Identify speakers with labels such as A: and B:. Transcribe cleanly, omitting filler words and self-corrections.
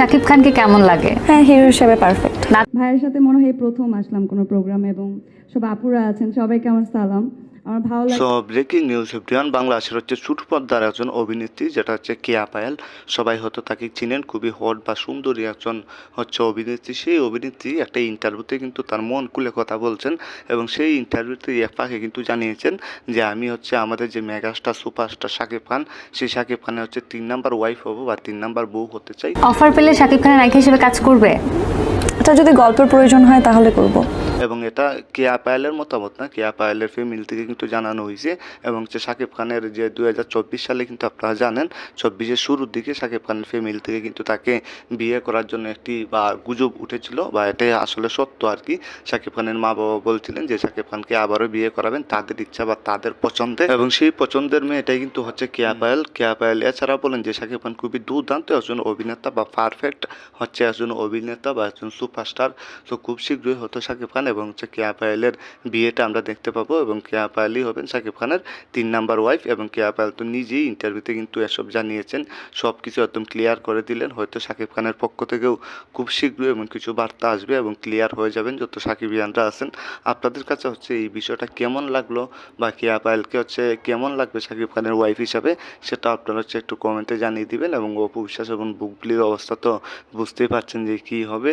A: শাকিব খানকে কেমন লাগে?
B: হ্যাঁ, হিরো হিসেবে পারফেক্ট।
C: ভাইয়ের সাথে মনে হয় প্রথম আসলাম কোনো প্রোগ্রামে, এবং সব আপুরা আছেন, সবাইকে আমার সালাম। আমার ভালো লাগে।
D: সো ব্রেকিং নিউজ এভরিওয়ান, বাংলাদেশের হচ্ছে ছোট পর্দার একজন অভিনেত্রী, যেটা হচ্ছে কেয়া পায়েল। সবাই হয়তো তাকে চিনেন, খুবই হট বা সুন্দরী একজন হচ্ছে অভিনেত্রী। সেই অভিনেত্রী একটা ইন্টারভিউতে কিন্তু তার মন খুলে কথা বলছেন, এবং সেই ইন্টারভিউতে এক পাকে কিন্তু জানিয়েছেন যে আমি হচ্ছে আমাদের যে মেগাস্টার সুপারস্টার শাকিব খান, সেই শাকিব খানের হচ্ছে 3 নাম্বার ওয়াইফ হবো বা 3 নাম্বার বউ হতে চাই।
A: অফার পেলে শাকিব খানের নায়িকা হিসেবে কাজ করবে?
B: এটা যদি গল্পের প্রয়োজন হয় তাহলে করব।
D: এবং এটা কেয়া পায়েলের মতামত না, কেয়া পায়েলের ফ্যামিলি থেকে কিন্তু জানানো হয়েছে। এবং হচ্ছে শাকিব খানের যে 2024 সালে কিন্তু আপনারা জানেন 24-এর শুরুর দিকে শাকিব খানের ফ্যামিলি থেকে কিন্তু তাকে বিয়ে করার জন্য একটি বা গুজব উঠেছিল, বা এটাই আসলে সত্য আর কি। শাকিব খানের মা বাবা বলছিলেন যে শাকিব খানকে আবারও বিয়ে করাবেন তাদের ইচ্ছা বা তাদের পছন্দের, এবং সেই পছন্দের মেয়ে এটাই কিন্তু হচ্ছে কেয়া পায়েল। কেয়া পায়েল এছাড়া বলেন যে শাকিব খান খুবই দুর্দান্ত একজন অভিনেতা বা পারফেক্ট হচ্ছে একজন অভিনেতা বা একজন সুপারস্টার। তো খুব শীঘ্রই হতো শাকিব খান এবং হচ্ছে কেয়া পায়েলের বিয়েটা আমরা দেখতে পাবো, এবং কেয়া পায়েলই হবেন শাকিব খানের 3 নাম্বার ওয়াইফ। এবং কেয়া পায়েল তো নিজেই ইন্টারভিউতে কিন্তু এসব জানিয়েছেন, সব কিছু একদম ক্লিয়ার করে দিলেন। হয়তো শাকিব খানের পক্ষ থেকেও খুব শীঘ্রই এমন কিছু বার্তা আসবে এবং ক্লিয়ার হয়ে যাবেন যত সাকিবিয়ানরা আছেন। আপনাদের কাছে হচ্ছে এই বিষয়টা কেমন লাগলো, বা কেয়া পায়েলকে হচ্ছে কেমন লাগবে শাকিব খানের ওয়াইফ হিসাবে, সেটা আপনারা হচ্ছে একটু কমেন্টে জানিয়ে দিবেন। এবং অপু বিশ্বাস এবং বুবলির অবস্থা তো বুঝতেই পারছেন যে কী হবে।